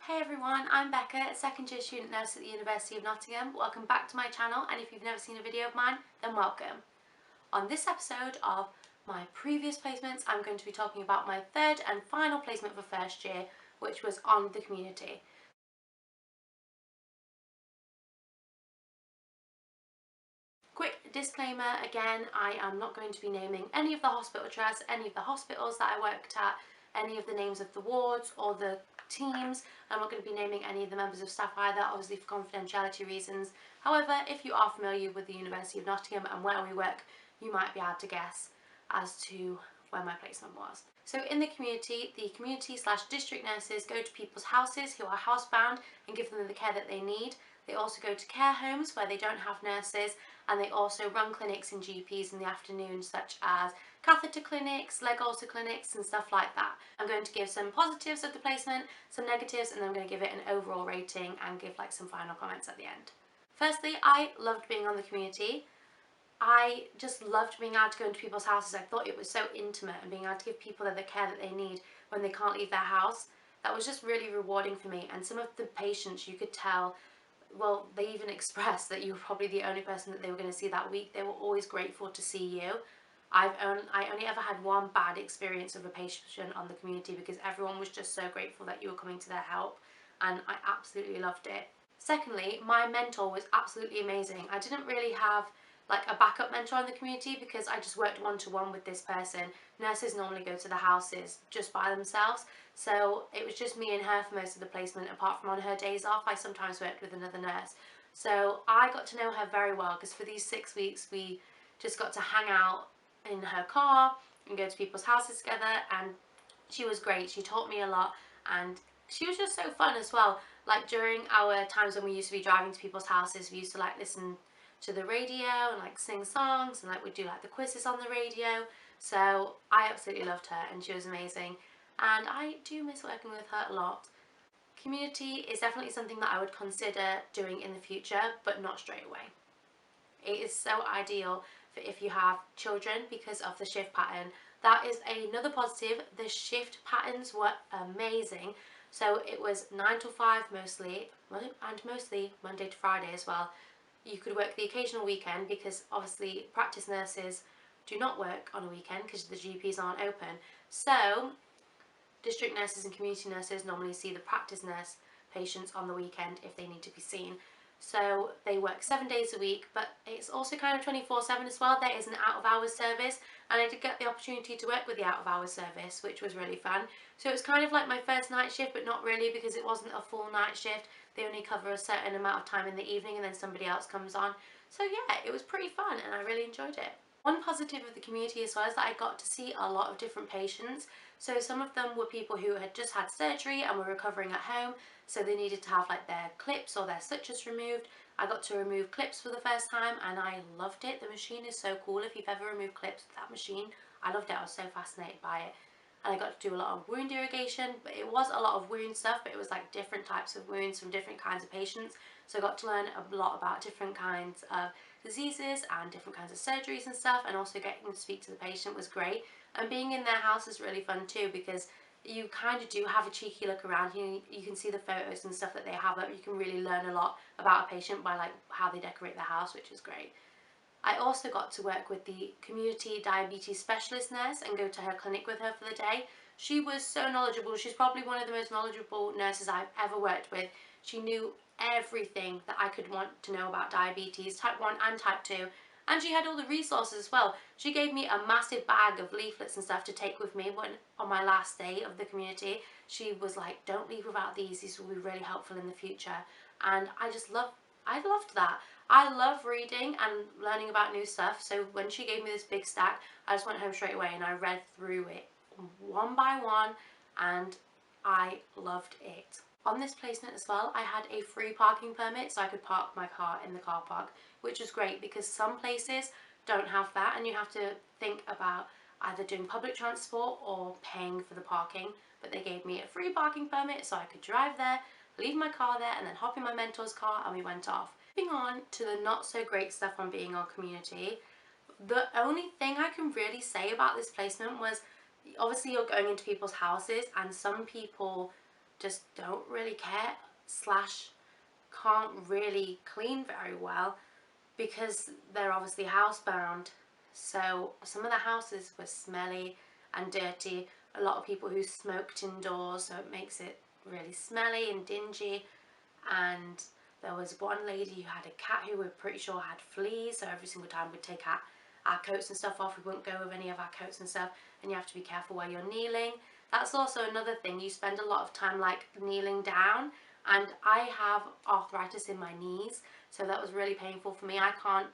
Hey everyone, I'm Becca, a second year student nurse at the University of Nottingham. Welcome back to my channel, and if you've never seen a video of mine, then welcome. On this episode of my previous placements, I'm going to be talking about my third and final placement for first year, which was on the community. Quick disclaimer again, I am not going to be naming any of the hospital trusts, any of the hospitals that I worked at, any of the names of the wards or the teams. I'm not going to be naming any of the members of staff either, obviously for confidentiality reasons. However, if you are familiar with the University of Nottingham and where we work, you might be able to guess as to where my placement was. So in the community/district nurses go to people's houses who are housebound and give them the care that they need. They also go to care homes where they don't have nurses, and they also run clinics and GPs in the afternoon, such as catheter clinics, leg ulcer clinics and stuff like that. I'm going to give some positives of the placement, some negatives, and then I'm going to give it an overall rating and give like some final comments at the end. Firstly, I loved being on the community. I just loved being able to go into people's houses. I thought it was so intimate, and being able to give people the care that they need when they can't leave their house. That was just really rewarding for me. And some of the patients, you could tell, well, they even expressed that you were probably the only person that they were going to see that week. They were always grateful to see you. I only ever had one bad experience of a patient on the community, because everyone was just so grateful that you were coming to their help, and I absolutely loved it. Secondly, my mentor was absolutely amazing. I didn't really have like a backup mentor in the community because I just worked one-to-one with this person. Nurses normally go to the houses just by themselves, so it was just me and her for most of the placement. Apart from on her days off, I sometimes worked with another nurse. So I got to know her very well, because for these 6 weeks we just got to hang out in her car and go to people's houses together, and she was great. She taught me a lot, and she was just so fun as well. Like during our times when we used to be driving to people's houses, we used to like listen to the radio and like sing songs, and like we'd do like the quizzes on the radio. So I absolutely loved her, and she was amazing, and I do miss working with her a lot. Community is definitely something that I would consider doing in the future, but not straight away. It is so ideal for if you have children because of the shift pattern. That is another positive. The shift patterns were amazing. So it was 9 till 5 mostly, and mostly Monday to Friday as well. You could work the occasional weekend, because obviously practice nurses do not work on a weekend because the GPs aren't open. So district nurses and community nurses normally see the practice nurse patients on the weekend if they need to be seen. So they work 7 days a week, but it's also kind of 24/7 as well. There is an out of hours service, and I did get the opportunity to work with the out of hours service, which was really fun. So it was kind of like my first night shift, but not really, because it wasn't a full night shift. They only cover a certain amount of time in the evening, and then somebody else comes on. So yeah, it was pretty fun, and I really enjoyed it. One positive of the community as well is that I got to see a lot of different patients. So some of them were people who had just had surgery and were recovering at home, so they needed to have like their clips or their sutures removed. I got to remove clips for the first time, and I loved it. The machine is so cool. If you've ever removed clips with that machine, I loved it. I was so fascinated by it. And I got to do a lot of wound irrigation, but it was a lot of wound stuff, but it was like different types of wounds from different kinds of patients. So I got to learn a lot about different kinds of diseases and different kinds of surgeries and stuff, and also getting to speak to the patient was great. And being in their house is really fun too, because you kind of do have a cheeky look around. You can see the photos and stuff that they have up. You can really learn a lot about a patient by like how they decorate their house, which is great. I also got to work with the community diabetes specialist nurse and go to her clinic with her for the day. She was so knowledgeable. She's probably one of the most knowledgeable nurses I've ever worked with. She knew everything that I could want to know about diabetes, type 1 and type 2. And she had all the resources as well. She gave me a massive bag of leaflets and stuff to take with me when on my last day of the community. She was like, don't leave without these will be really helpful in the future. And I loved that. I love reading and learning about new stuff, so when she gave me this big stack, I just went home straight away and I read through it one by one, and I loved it. On this placement as well, I had a free parking permit, so I could park my car in the car park, which was great because some places don't have that, and you have to think about either doing public transport or paying for the parking. But they gave me a free parking permit, so I could drive there, leave my car there, and then hop in my mentor's car, and we went off. Moving on to the not so great stuff on being on community, the only thing I can really say about this placement was, obviously you're going into people's houses, and some people just don't really care slash can't really clean very well because they're obviously housebound. So some of the houses were smelly and dirty. A lot of people who smoked indoors, so it makes it really smelly and dingy. And there was one lady who had a cat who we're pretty sure had fleas, so every single time we'd take our coats and stuff off, we wouldn't go with any of our coats and stuff, and you have to be careful where you're kneeling. That's also another thing, you spend a lot of time like kneeling down, and I have arthritis in my knees, so that was really painful for me. I can't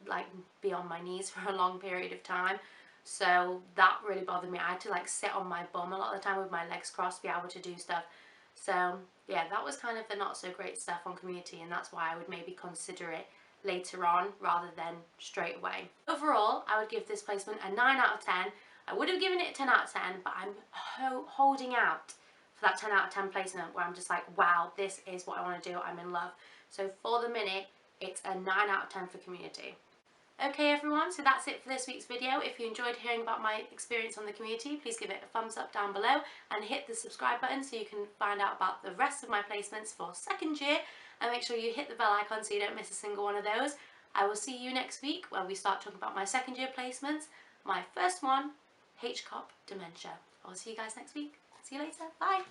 like be on my knees for a long period of time, so that really bothered me. I had to like sit on my bum a lot of the time with my legs crossed to be able to do stuff. So yeah, that was kind of the not so great stuff on Community, and that's why I would maybe consider it later on rather than straight away. Overall, I would give this placement a 9 out of 10. I would have given it a 10 out of 10, but I'm holding out for that 10 out of 10 placement where I'm just like, wow, this is what I want to do, I'm in love. So for the minute, it's a 9 out of 10 for Community. Okay everyone, so that's it for this week's video. If you enjoyed hearing about my experience on the Community, please give it a thumbs up down below and hit the subscribe button so you can find out about the rest of my placements for second year, and make sure you hit the bell icon so you don't miss a single one of those. I will see you next week where we start talking about my second year placements. My first one, HCOP Dementia. I'll see you guys next week. See you later. Bye.